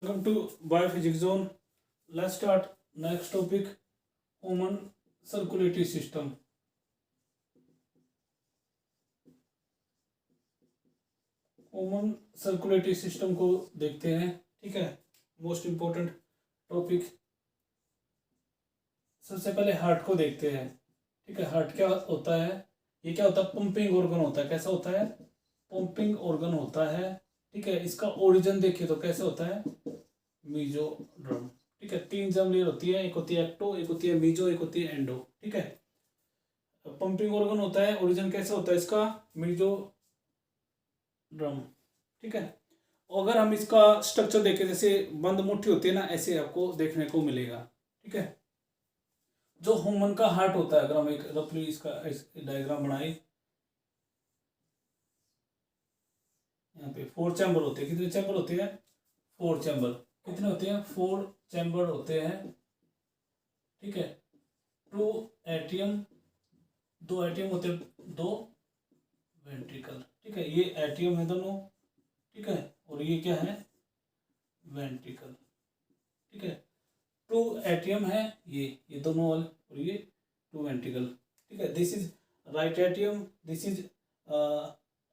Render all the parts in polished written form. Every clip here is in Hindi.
Welcome to Biophysics Zone. Let's start next topic, human circulatory system. Human circulatory system को देखते हैं, ठीक है। Most important topic. सबसे पहले हार्ट को देखते हैं, ठीक है। हार्ट क्या होता है? ये क्या होता है? पंपिंग ऑर्गन होता है। कैसा होता है? पंपिंग ऑर्गन होता है, ठीक है। इसका ओरिजिन देखिए तो कैसे होता है? मीजोड्रम, ठीक है। तीन जर्म लेयर होती है, एक होती है एक्टो, एक होती है मीजो, एक होती है एंडो, ठीक है। पंपिंग ऑर्गन होता है, ओरिजिन कैसे होता है इसका? मीजोड्रम, ठीक है। अगर हम इसका स्ट्रक्चर देखें, जैसे बंद मुट्ठी होती है ना, ऐसे आपको देखने को मिलेगा, ठीक है। जो ह्यूमन का हार्ट होता है, अगर हम एक रफली इसका डायग्राम बनाए, यहाँ पे 4 चैम्बर होते हैं। कितने चैम्बर होते हैं? 4 चैम्बर। कितने होते हैं? 4 चैम्बर होते हैं, ठीक है। 2 एटियम, 2 एटियम होते हैं, 2 वेंट्रिकल, ठीक है। ये एटियम है दोनों, ठीक है, और ये क्या है? वेंट्रिकल, ठीक है। 2 एटियम है ये दोनों वाले, और ये 2 वेंट्रिकल, ठीक है। This is right atrium, this is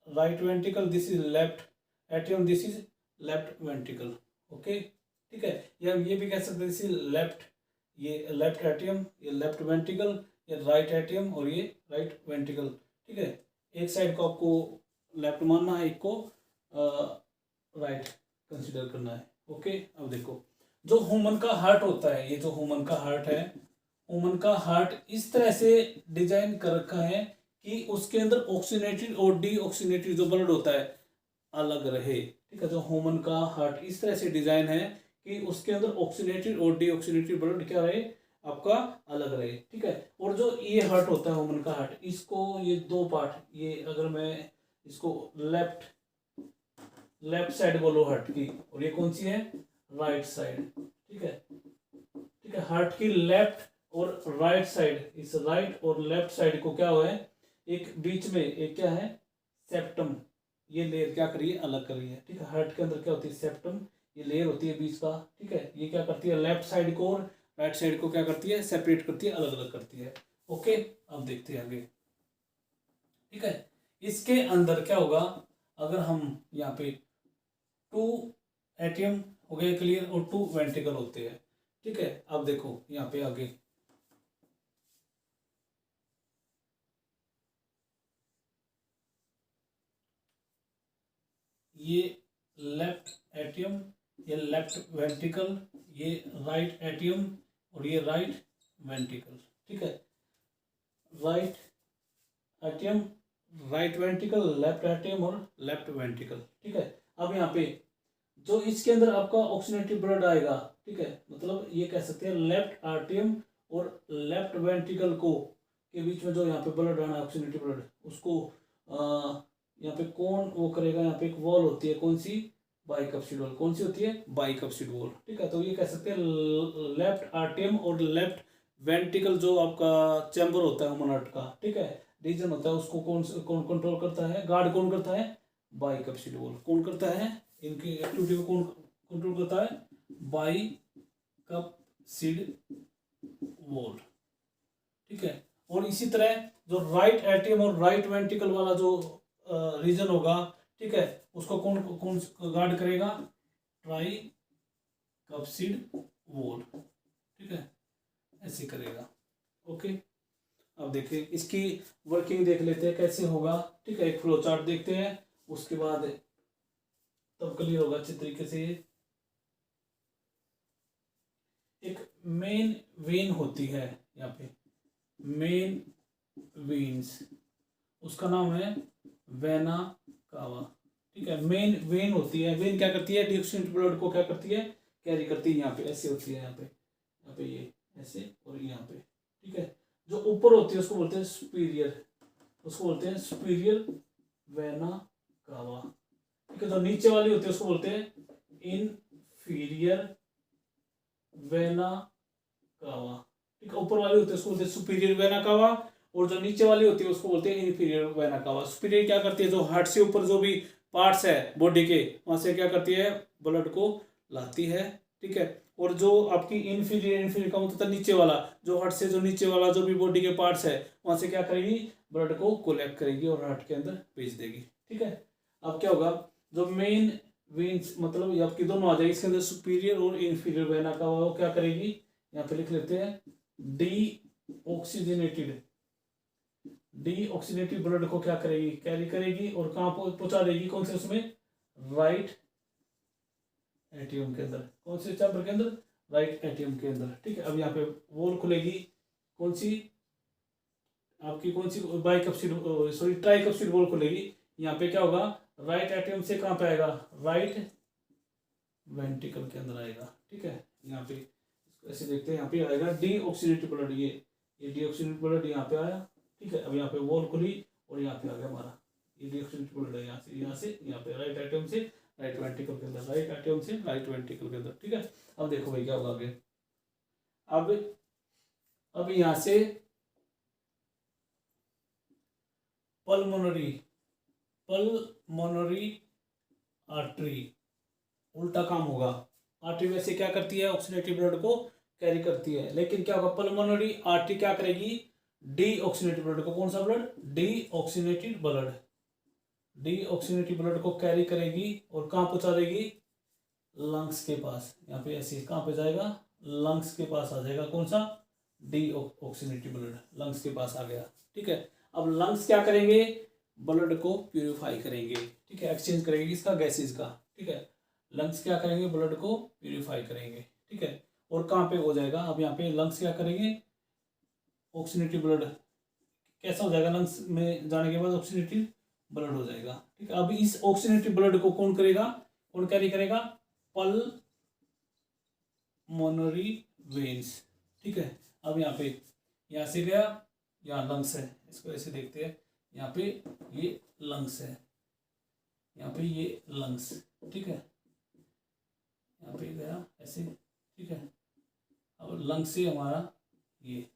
right ventricle, this is left atrium, this is left ventricle, okay, ठीक है। या ये भी कह सकते हैं, दिस इज लेफ्ट, ये लेफ्ट एटियम, ये लेफ्ट वेंट्रिकल, ये राइट एटियम और ये राइट वेंट्रिकल, ठीक है। एक साइड को आपको लेफ्ट मानना है, एक को राइट कंसिडर करना है, ओके। अब देखो, जो ह्यूमन का हार्ट होता है, ये जो ह्यूमन का हार्ट है, ह्यूमन का हार्ट इस तरह से डिजाइन कर रखा है कि उसके अंदर ऑक्सीनेटेड और डीऑक्सीनेटेड जो ब्लड होता है अलग रहे, ठीक है। जो ह्यूमन का हार्ट इस तरह से डिजाइन है कि उसके अंदर ऑक्सीनेटेड और डीऑक्सीनेटेड ब्लड क्या रहे? आपका अलग रहे, ठीक है। और जो ये हार्ट होता है ह्यूमन का हार्ट, इसको ये दो पार्ट, ये अगर मैं इसको लेफ्ट साइड बोलो हार्ट की, और ये कौन सी है? राइट साइड, ठीक है, ठीक है। हार्ट की लेफ्ट और राइट साइड, इस राइट और लेफ्ट साइड को क्या हुआ है? एक बीच में एक क्या है? सेप्टम, ये लेयर क्या कर रही है? अलग कर रही है, ठीक है। हार्ट के अंदर क्या होती है? सेप्टम, ये लेयर होती है बीच का, ठीक है। ये क्या करती है? लेफ्ट साइड को और राइट साइड को क्या करती है? सेपरेट करती है, अलग अलग करती है, ओके। अब देखते हैं आगे, ठीक है। इसके अंदर क्या होगा? अगर हम यहाँ पे 2 एटियम हो गए क्लियर, और 2 वेंट्रिकल होते हैं, ठीक है। अब देखो यहाँ पे आगे, ये लेफ्ट एटियम, ये लेफ्ट वेंट्रिकल, ये राइट एटियम और ये राइट वेंट्रिकल, ठीक है। Right ATM, right ventricle, left ATM और लेफ्ट वेंट्रिकल, ठीक है। अब यहाँ पे जो इसके अंदर आपका ऑक्सीनेटिव ब्लड आएगा, ठीक है, मतलब ये कह सकते हैं लेफ्ट आर्टियम और लेफ्ट वेंट्रिकल को के बीच में जो यहाँ पे ब्लड आना है, ऑक्सीनेटिव ब्लड, उसको यहाँ पे कौन वो करेगा? यहाँ पे एक वॉल होती है, कौन सी? बाइकप्सिड वॉल। कौन सी होती है? बाइकप्सिड वॉल, ठीक है। तो ये कह सकते हैं लेफ्ट आर्टियम और लेफ्ट वेंट्रिकल जो आपका चैम्बर होता है ह्यूमन हार्ट का, ठीक है, रीजन होता है, उसको कौन कंट्रोल करता है? गार्ड कौन करता है? बाइकप्सिड वॉल। कौन करता है? इनकी एक्टिविटी को कौन कंट्रोल करता है? बाइकप्सिड वॉल, ठीक है। और इसी तरह जो राइट एटियम और राइट वेंट्रिकल वाला जो रीजन होगा, ठीक है, उसको कौन कौन गार्ड करेगा? ट्राइकप्सिड वॉल, ठीक है, ऐसे करेगा, ओके। अब देखिए इसकी वर्किंग देख लेते हैं कैसे होगा, ठीक है। एक फ्लो चार्ट देखते हैं, उसके बाद तब क्लियर होगा अच्छे तरीके से। एक मेन वेन होती है यहाँ पे, मेन वेन्स, उसका नाम है वेना कावा, ठीक है। मेन वेन होती है, वेन क्या करती है? डीऑक्सीनेटेड ब्लड को क्या करती है? कैरी करती है। यहाँ पे ऐसे होती है, यहाँ पे ये ऐसे और यहाँ पे, ठीक है। जो ऊपर होती है उसको बोलते हैं सुपीरियर, उसको बोलते हैं सुपीरियर वेना कावा, ठीक है। जो नीचे वाली होती है उसको बोलते हैं इनफीरियर वेना कावा, ठीक है। ऊपर वाली होती है उसको बोलते हैं सुपीरियर वेना कावा, और जो नीचे वाली होती है उसको बोलते हैं इनफीरियर वेना कावा। सुपीरियर क्या करती है? जो हार्ट से ऊपर जो भी पार्ट्स है बॉडी के, वहां से क्या करती है? ब्लड को लाती है, ठीक है। और जो आपकी इन्फीरियर का मतलब नीचे वाला, जो हार्ट से जो नीचे वाला जो भी बॉडी के पार्ट्स है वहां से क्या करेगी, ब्लड को कलेक्ट करेगी और हार्ट के अंदर भेज देगी, ठीक है। अब क्या होगा, जो मेन वेन्स मतलब ये आपकी दोनों आ जाएगी इसके अंदर, सुपीरियर और इन्फीरियर वेना का, वो क्या करेगी, यहाँ पे लिख लेते हैं, डीऑक्सीनेटेड ब्लड को क्या करेगी, कैरी करेगी और कहाँ पहुंचा देगी, कौन से उसमें, राइट एट्रियम के अंदर, कौन से चैम्बर के अंदर, राइट एट्रियम के अंदर, ठीक है। अब यहाँ पे वॉल खुलेगी, कौन सी आपकी, कौन सी बाइकप्सिड सॉरी ट्राइकप्सिड वॉल खुलेगी। यहाँ पे क्या होगा, राइट एट्रियम से कहाँ पे आएगा, राइट वेंट्रिकल के अंदर आएगा, ठीक है। यहाँ पे इसको ऐसे देखते हैं, यहाँ पे आएगा डीऑक्सीनेटेड ब्लड, ये डीऑक्सीनेटेड ब्लड यहाँ पे आया, ठीक है। अब यहाँ पे वॉल खुली और यहाँ पे आ गया हमारा ये डीऑक्सीनेटेड ब्लड है, यहाँ से यहाँ पे राइट एट्रियम से राइट वेंट्रिकल के अंदर, राइट एट्रियम से राइट वेंट्रिकल के अंदर, ठीक है। अब देखो भाई क्या होगा आगे, अब यहाँ से पल्मोनरी आर्टरी, उल्टा काम होगा। आर्टरी वैसे क्या करती है, ऑक्सीनेटेड ब्लड को कैरी करती है, लेकिन क्या होगा, पल्मोनरी आर्टरी क्या करेगी, डीऑक्सीनेटेड ब्लड को, कौन सा ब्लड, डीऑक्सीनेटेड ब्लड को कैरी करेगी और कहाँ पहुंचा देगी, लंग्स के पास। यहाँ पे ऐसे कहाँ पे जाएगा, लंग्स के पास आ जाएगा, कौन सा, डीऑक्सीनेटेड ब्लड लंग्स के पास आ गया, ठीक है। अब लंग्स क्या करेंगे, ब्लड को प्यूरिफाई करेंगे, ठीक है, एक्सचेंज करेंगे इसका गैसेज का, ठीक है। लंग्स क्या करेंगे, ब्लड को प्यूरिफाई करेंगे, ठीक है। और कहाँ पे हो जाएगा, अब यहाँ पे लंग्स क्या करेंगे, ऑक्सीनेटेड ब्लड कैसा हो जाएगा, लंग्स में जाने के बाद ऑक्सीनेटेड ब्लड हो जाएगा, ठीक है। अब इस ऑक्सीनेटेड ब्लड को कौन करेगा, कौन कैरी करेगा, पल्मोनरी वेन्स, ठीक है। अब यहाँ पे, यहाँ से गया, यहाँ लंग्स है, इसको ऐसे देखते हैं, यहाँ पे ये लंग्स है, यहाँ पे ये लंग्स, ठीक है, यहाँ पे गया ऐसे, ठीक है। अब लंग्स से हमारा ये,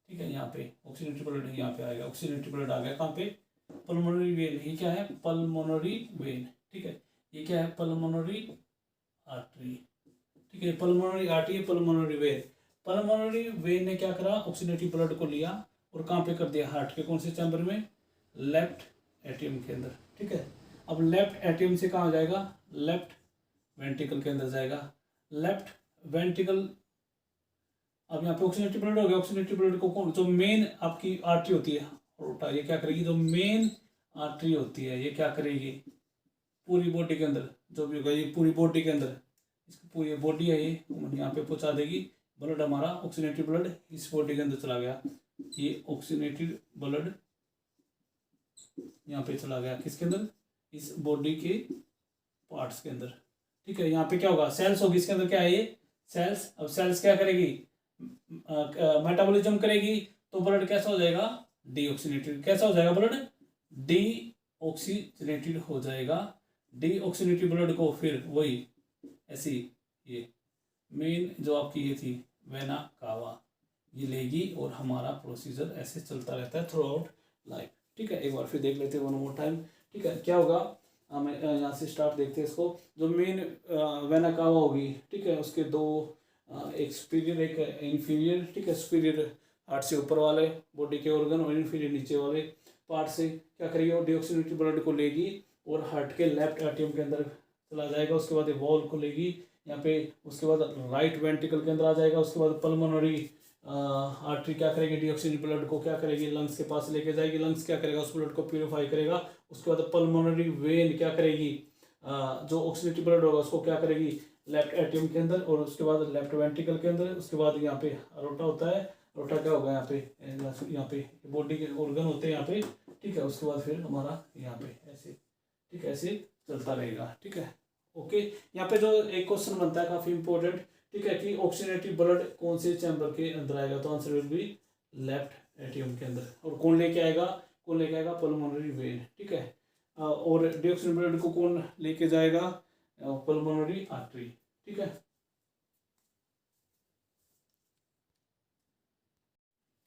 ठीक है, यहाँ पे ऑक्सीनेटेड ब्लड यहाँ पे आएगा, ऑक्सीनेटेड ब्लड आ गया कहाँ पे, पल्मोनरी वेन, ये क्या है, पल्मोनरी वेन, ठीक है। ये क्या है, पल्मोनरी आर्टरी, ठीक है, pulmonary artery, pulmonary vein. Pulmonary vein ने क्या करा, ऑक्सीनेटेड ब्लड को लिया और कहाँ पे कर दिया, हार्ट के कौन से चैम्बर में, लेफ्ट एट्रियम के अंदर, ठीक है। अब लेफ्ट एट्रियम से कहाँ जाएगा, लेफ्ट वेंट्रिकल के अंदर जाएगा, लेफ्ट वेंट्रिकल। अब यहाँ पे ऑक्सीनेटेड ब्लड हो गया, ऑक्सीनेटेड ब्लड को कौन, जो मेन आपकी आर्टरी होती है रोटा, ये क्या करेगी, जो मेन आर्टरी होती है ये क्या करेगी, पूरी बॉडी के अंदर जो भी होगा, ये पूरी बॉडी के अंदर, इसकी पूरी बॉडी है ये यहाँ पे पहुंचा देगी ब्लड, हमारा ऑक्सीनेटेड ब्लड इस बॉडी के अंदर चला गया, ये ऑक्सीनेटेड ब्लड यहाँ पे चला गया, किसके अंदर, इस बॉडी के पार्ट्स के अंदर, ठीक है। यहाँ पे क्या होगा, सेल्स होगी इसके अंदर, क्या है ये, सेल्स। अब सेल्स क्या करेगी, मेटाबॉलिज्म करेगी, तो ब्लड कैसा हो जाएगा, डीऑक्सीनेटेड, कैसा हो जाएगा ब्लड, डीऑक्सीनेटेड हो जाएगा। डीऑक्सीनेटेड ब्लड को फिर वही ऐसी ये मेन जो आपकी ये थी वेना कावा, ये लेगी और हमारा प्रोसीजर ऐसे चलता रहता है थ्रू आउट लाइफ, ठीक है। एक बार फिर देख लेते हैं वन मोर टाइम, ठीक है। क्या होगा, हमें यहाँ से स्टार्ट देखते हैं इसको, जो मेन वेना कावा होगी, ठीक है, उसके दो, एक सुपीरियर एक इन्फीरियर, ठीक है। सुपीरियर हार्ट से ऊपर वाले बॉडी के ऑर्गन और इन्फीरियर नीचे वाले पार्ट से क्या करेगी, वो डीऑक्सीनेटेड ब्लड को लेगी और हार्ट के लेफ्ट एट्रियम के अंदर चला जाएगा, उसके बाद वॉल को लेगी यहाँ पे, उसके बाद राइट वेंट्रिकल के अंदर आ जाएगा, उसके बाद पल्मोनरी आर्टरी क्या करेगी, डीऑक्सीनेटेड ब्लड को क्या करेगी, लंग्स के पास लेके जाएगी, लंग्स क्या करेगा, उस ब्लड को प्यूरिफाई करेगा, उसके बाद पल्मोनरी वेन क्या करेगी, जो ऑक्सीनेटेड ब्लड होगा उसको क्या करेगी, लेफ्ट एट्रियम के अंदर और उसके बाद लेफ्ट वेंट्रिकल के अंदर, उसके बाद यहाँ पे रोटा होता है, रोटा क्या होगा यहाँ पे बॉडी के ऑर्गन होते हैं यहाँ पे, ठीक है। उसके बाद फिर हमारा यहाँ पे ऐसे, ठीक है, ऐसे चलता रहेगा, ठीक है, ओके। यहाँ पे जो एक क्वेश्चन बनता है काफी इंपॉर्टेंट, ठीक है, कि ऑक्सीनेटेड ब्लड कौन से चैम्बर के अंदर आएगा, तो answer will be left atrium के अंदर, और कौन लेके आएगा, पल्मोनरी वेन, ठीक है। और डीऑक्सीनेटेड ब्लड को कौन लेके जाएगा, पल्मोनरी आर्टरी, ठीक है।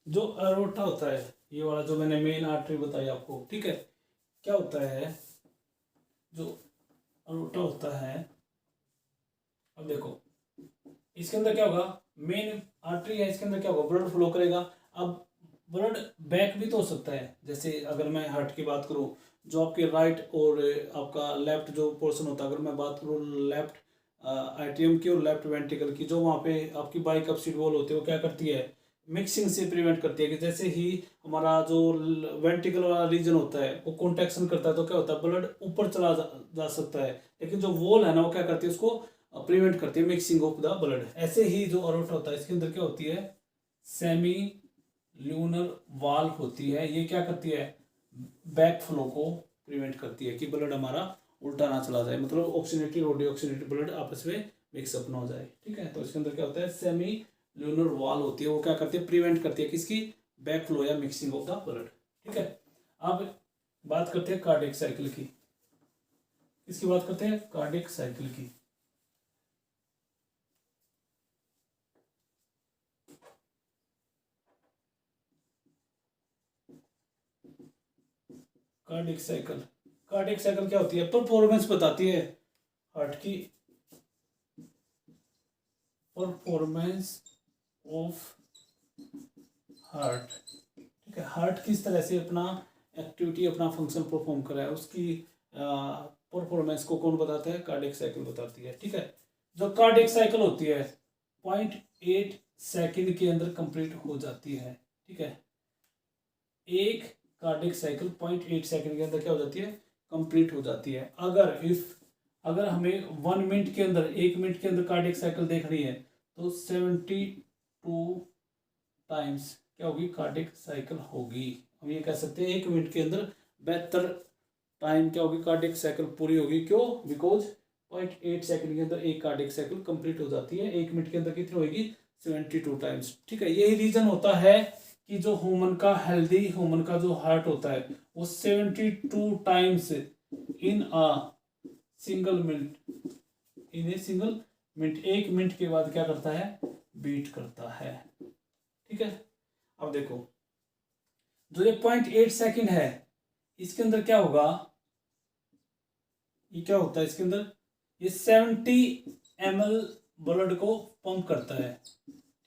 जो अरोटा होता है, ये वाला जो मैंने मेन आर्टरी बताई आपको, ठीक है, क्या होता है, जो अरोटा होता है अब देखो इसके अंदर क्या होगा, मेन आर्टरी है, इसके अंदर क्या होगा, ब्लड फ्लो करेगा। अब ब्लड बैक भी तो हो सकता है, जैसे अगर मैं हार्ट की बात करूँ, जो आपके राइट और आपका लेफ्ट जो पोर्शन होता है, अगर मैं बात करूँ लेफ्ट एट्रियम की और लेफ्ट वेंट्रिकल की, जो वहाँ पे आपकी बाइकप्सिड वॉल होती है वो क्या करती है, मिक्सिंग से प्रिवेंट करती है। कि जैसे ही हमारा जो वेंट्रिकल वाला रीजन होता है वो कॉन्ट्रैक्शन करता है तो क्या होता है, ब्लड ऊपर चला जा सकता है, लेकिन जो वॉल है ना वो क्या करती है, उसको प्रिवेंट करती है मिक्सिंग ऑफ द ब्लड। ऐसे ही जो अरोटा होता है इसके अंदर क्या होती है, सेमी ल्यूनर वाल्व होती है, ये क्या करती है, बैक फ्लो को प्रिवेंट करती है कि ब्लड हमारा उल्टा ना चला जाए, मतलब ऑक्सीनेटेड और डीऑक्सीनेटेड ब्लड आपस में मिक्सअप ना हो जाए। ठीक है, तो इसके अंदर क्या होता है, सेमी ल्यूनर वाल होती है, वो क्या करती है, प्रिवेंट करती है किसकी, बैक फ्लो या मिक्सिंग ऑफ द ब्लड। ठीक है, अब बात करते हैं कार्डियक साइकिल की। किसकी बात करते हैं, कार्डियक साइकिल की। कार्डियक साइकिल, कार्डियक साइकिल क्या होती है, परफॉर्मेंस बताती है हार्ट की, परफॉर्मेंस ऑफ हार्ट। ठीक है, हार्ट किस तरह से अपना एक्टिविटी, अपना फंक्शन परफॉर्म कर रहा है, उसकी परफॉर्मेंस को कौन बताता है, कार्डियक साइकिल बताती है। ठीक है, जो कार्डियक साइकिल होती है 0.8 सेकंड के अंदर कंप्लीट हो जाती है। ठीक है, एक कार्डियक साइकिल 0.8 सेकंड के अंदर क्या हो जाती है, कंप्लीट हो जाती है। अगर हमें 1 मिनट के अंदर, 1 मिनट के अंदर कार्डियक साइकिल देखनी है तो 72 टाइम्स क्या होगी, कार्डियक साइकिल होगी। हम ये कह सकते हैं 1 मिनट के अंदर 72 टाइम क्या होगी, कार्डियक साइकिल पूरी होगी। क्यों, बिकॉज 0.8 सेकंड के अंदर एक कार्डियक साइकिल कंप्लीट हो जाती है, 1 मिनट के अंदर कितनी होगी, 72 टाइम्स। ठीक है, यही रीजन होता है कि जो ह्यूमन का, हेल्दी ह्यूमन का जो हार्ट होता है वो 72 times in a single minute, in a single minute, 1 minute के बाद क्या करता है, बीट करता है। ठीक है, अब देखो जो ये 0.8 सेकंड है इसके अंदर क्या होगा, ये क्या होता है इसके अंदर, ये 70 ml ब्लड को पंप करता है।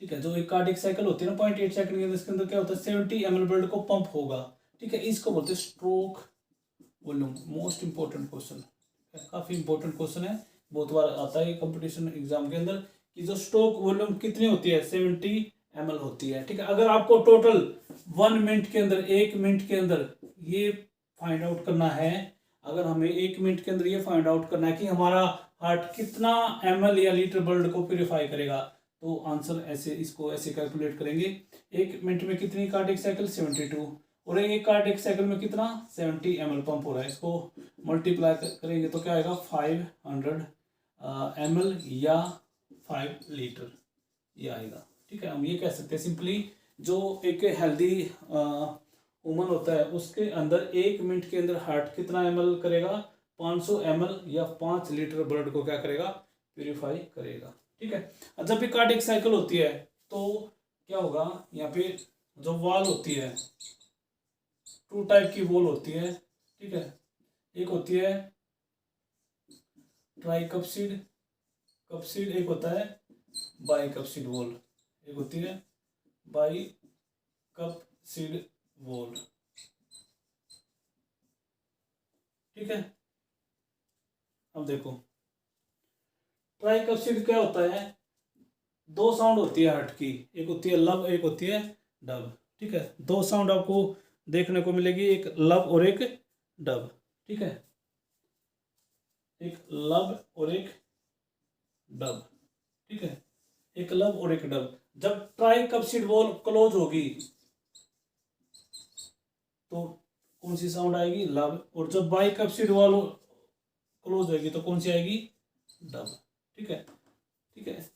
ठीक है, जो एक कार्डियक साइकिल होती है ना 0.8 सेकंड के अंदर, इसके अंदर क्या होता है 70 ml ब्लड को पंप होगा। ठीक है, इसको बोलते हैं stroke volume. Most important question, काफी इंपॉर्टेंट क्वेश्चन है, बहुत बार आता है कंपटीशन एग्जाम के अंदर, कि जो स्ट्रोक वॉल्यूम कितनी होती है, 70 ml होती है। ठीक है, अगर आपको टोटल 1 मिनट के अंदर, 1 मिनट के अंदर ये फाइंड आउट करना है, अगर हमें 1 मिनट के अंदर ये फाइंड आउट करना है कि हमारा हार्ट कितना ml या लीटर ब्लड को प्यूरिफाई करेगा, तो आंसर ऐसे, इसको ऐसे कैलकुलेट करेंगे, 1 मिनट में कितनी कार्डियक साइकिल, 72, और एक कार्डियक साइकिल में कितना, 70 ml पंप हो रहा है, इसको मल्टीप्लाई करेंगे तो क्या आएगा, 500 ml या 5 लीटर ये आएगा। ठीक है, हम ये कह सकते हैं सिंपली, जो एक हेल्दी ह्यूमन होता है उसके अंदर 1 मिनट के अंदर हार्ट कितना ml करेगा, 500 ml या 5 लीटर ब्लड को क्या करेगा, प्यूरिफाई करेगा। ठीक है, जब भी कार्डियक साइकिल होती है तो क्या होगा, यहाँ पे जो वॉल होती है, 2 टाइप की वॉल होती है। ठीक है, एक होती है ट्राइकप्सिड कप्सिड, एक होता है बाइकप्सिड वॉल, एक होती है बाइकप्सिड वॉल। ठीक है, अब देखो ट्राइकप्सिड क्या होता है, 2 साउंड होती है हार्ट की, एक होती है लब, एक होती है डब। ठीक है, 2 साउंड आपको देखने को मिलेगी, एक लब और एक डब। ठीक है, एक लब और एक डब। ठीक है, एक लब और एक डब। जब ट्राइकप्सिड वॉल क्लोज होगी तो कौन सी साउंड आएगी, लब, और जब बाइकप्सिड वॉल क्लोज होगी तो कौन सी आएगी, डब। ठीक है, ठीक है,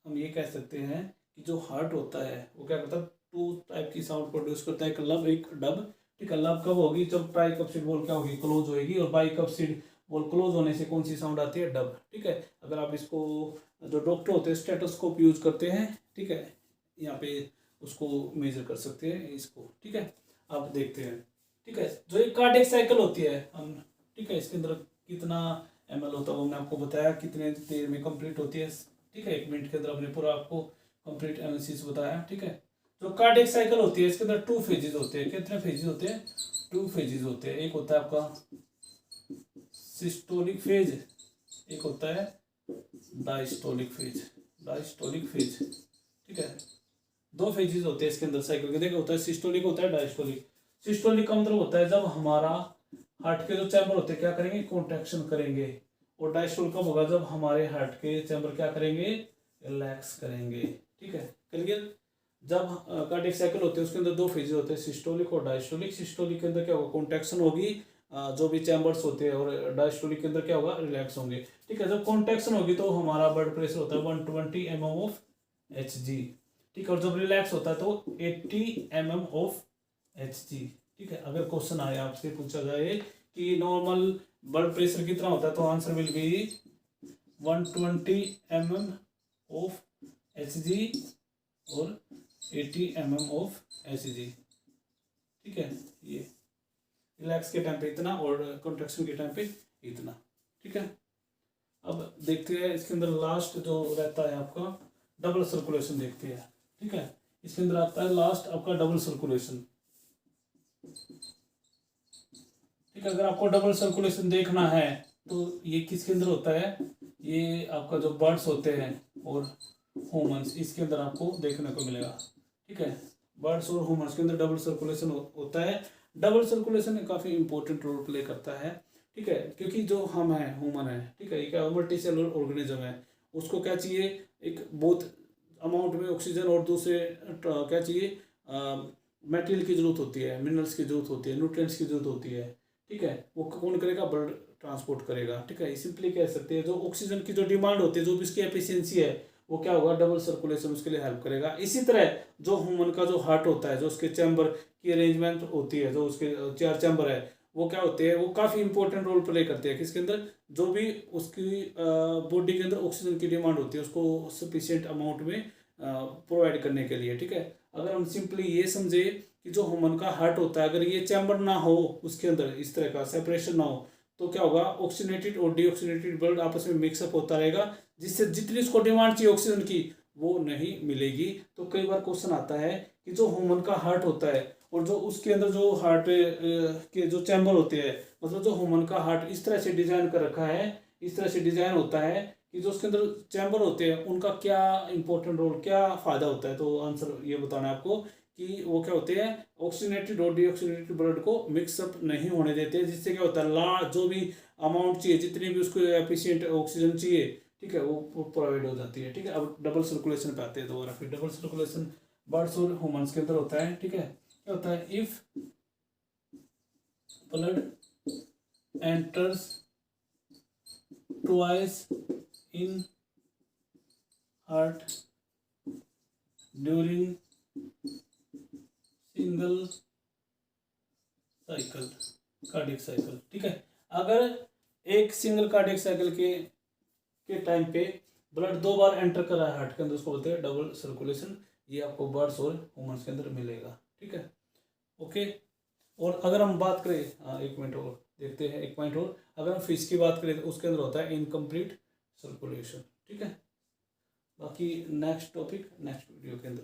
हम ये कह सकते हैं कि जो हार्ट होता है वो क्या करता है, 2 टाइप की साउंड प्रोड्यूस करता है, एक लब एक डब। ठीक है, लब कब होगी, जब ट्राइकप्सिड वॉल क्या होगी, क्लोज होगी, और बाइकप्सिड वॉल क्लोज होने से कौन सी साउंड आती है, डब। ठीक है, अगर आप इसको, जो डॉक्टर होते हैं स्टेटोस्कोप यूज करते हैं, ठीक है, यहाँ पे उसको मेजर कर सकते हैं इसको। ठीक है, आप देखते हैं। ठीक है, जो एक कार्डियक साइकिल होती है हम, ठीक है, इसके अंदर कितना ml होता है, वो मैंने आपको बताया कितने देर में कंप्लीट होती है, ठीक है, 1 मिनट के अंदर हमने पूरा आपको कंप्लीट एनालिसिस बताया, ठीक है। जो कार्डियक साइकिल होती है इसके अंदर 2 फेजेस होते हैं। कितने फेजेस होते हैं? 2 फेजेस होते हैं। एक होता है आपका सिस्टोलिक फेज, एक होता है डायस्टोलिक फेज। डायस्टोलिक फेज, ठीक है। 2 फेजेस होते हैं इसके अंदर साइकिल के। देखो होता है सिस्टोलिक, होता है डायस्टोलिक। सिस्टोलिक का मतलब होता है जब हमारा हार्ट के जो चैम्बर होते हैं क्या करेंगे? कॉन्ट्रैक्शन करेंगे। और डायस्टोलिक कब होगा? जब हमारे हार्ट के चैम्बर क्या करेंगे? रिलैक्स करेंगे, ठीक है। क्लियर? जब कार्डियक साइकिल होते हैं उसके अंदर 2 फेजेस होते हैं, सिस्टोलिक और डायस्टोलिक। सिस्टोलिक के अंदर क्या होगा? कॉन्ट्रैक्शन होगी, जो भी चैम्बर्स होते हैं, और डायस्टोलिक के अंदर क्या होगा? रिलैक्स होंगे, ठीक है। जब कॉन्ट्रैक्शन होगी तो हमारा ब्लड प्रेशर होता है 120 mm ऑफ Hg, ठीक है। और जब रिलैक्स होता है तो 80 mm ऑफ Hg, ठीक है। अगर क्वेश्चन आए आपसे पूछा जाए कि नॉर्मल ब्लड प्रेशर कितना होता है, तो answer will be 120 mm of Hg और 80 mm ऑफ Hg, ठीक है। ये रिलैक्स के टाइम पे इतना और कॉन्ट्रैक्शन के टाइम पे इतना, ठीक है। अब देखते हैं इसके अंदर लास्ट जो रहता है आपका डबल सर्कुलेशन, देखते हैं, ठीक है। इसके अंदर आता है लास्ट आपका डबल सर्कुलेशन, ठीक है। अगर आपको डबल सर्कुलेशन देखना है तो ये किसके अंदर होता है? ये आपका जो बर्ड्स होते हैं और ह्यूमंस, इसके अंदर आपको देखने को मिलेगा, ठीक है। बर्ड्स और ह्यूमंस के अंदर डबल सर्कुलेशन होता है। डबल सर्कुलेशन काफ़ी इंपॉर्टेंट रोल प्ले करता है, ठीक है। क्योंकि जो हम हैं, ह्यूमन है, ठीक है, एक मल्टी सेलुलर ऑर्गेनिज्म है। उसको क्या चाहिए? एक बहुत अमाउंट में ऑक्सीजन और दूसरे क्या चाहिए? मटेरियल की जरूरत होती है, मिनरल्स की जरूरत होती है, न्यूट्रिएंट्स की जरूरत होती है, ठीक है। वो कौन करेगा? ब्लड ट्रांसपोर्ट करेगा, ठीक है। सिंपली कह सकते हैं जो ऑक्सीजन की जो डिमांड होती है, जो भी इसकी एफिशिएंसी है, वो क्या होगा? डबल सर्कुलेशन उसके लिए हेल्प करेगा। इसी तरह जो ह्यूमन का जो हार्ट होता है, जो उसके चैम्बर की अरेंजमेंट होती है, जो उसके 4 चैम्बर है, वो क्या होते हैं? वो काफ़ी इंपॉर्टेंट रोल प्ले करते हैं किसके अंदर? जो भी उसकी बॉडी के अंदर ऑक्सीजन की डिमांड होती है उसको सफिशिएंट अमाउंट में प्रोवाइड करने के लिए, ठीक है। अगर हम सिंपली ये समझे कि जो ह्यूमन का हार्ट होता है, अगर ये चैम्बर ना हो, उसके अंदर इस तरह का सेपरेशन ना हो, तो क्या होगा? ऑक्सीनेटेड और डीऑक्सीनेटेड ब्लड आपस में मिक्सअप होता रहेगा, जिससे जितनी उसको डिमांड चाहिए ऑक्सीजन की वो नहीं मिलेगी। तो कई बार क्वेश्चन आता है कि जो ह्यूमन का हार्ट होता है और जो उसके अंदर जो हार्ट के जो चैम्बर होते हैं, मतलब जो ह्यूमन का हार्ट इस तरह से डिजाइन कर रखा है, इस तरह से डिजाइन होता है कि जो उसके अंदर चैम्बर होते हैं उनका क्या इंपॉर्टेंट रोल, क्या फायदा होता है। तो आंसर ये बताना है आपको कि वो क्या होते हैं? ऑक्सीनेटेड और डीऑक्सीनेटेड ब्लड को मिक्सअप नहीं होने देते, जिससे क्या होता है? जो भी अमाउंट चाहिए, जितनी भी उसको एफिशिएंट ऑक्सीजन चाहिए, ठीक है, वो प्रोवाइड हो जाती है, ठीक है। अब डबल सर्कुलेशन पे आते हैं दोबारा। फिर डबल सर्कुलेशन बर्ड्स और ह्यूमंस के अंदर होता है, ठीक है। क्या होता है? If blood enters twice in heart during single cycle, cardiac cycle, ठीक है। अगर एक सिंगल कार्डियक साइकिल के टाइम पे ब्लड 2 बार एंटर कर रहा है हार्ट के अंदर, उसको बोलते हैं डबल सर्कुलेशन। ये आपको बर्ड्स और ह्यूमंस के अंदर मिलेगा, ठीक है। ओके। और अगर हम बात करें, हाँ 1 मिनट और देखते हैं, 1 पॉइंट और, अगर हम फिश की बात करें तो उसके अंदर होता है इनकम्प्लीट सर्कुलेशन, ठीक है। बाकी नेक्स्ट टॉपिक नेक्स्ट वीडियो के अंदर।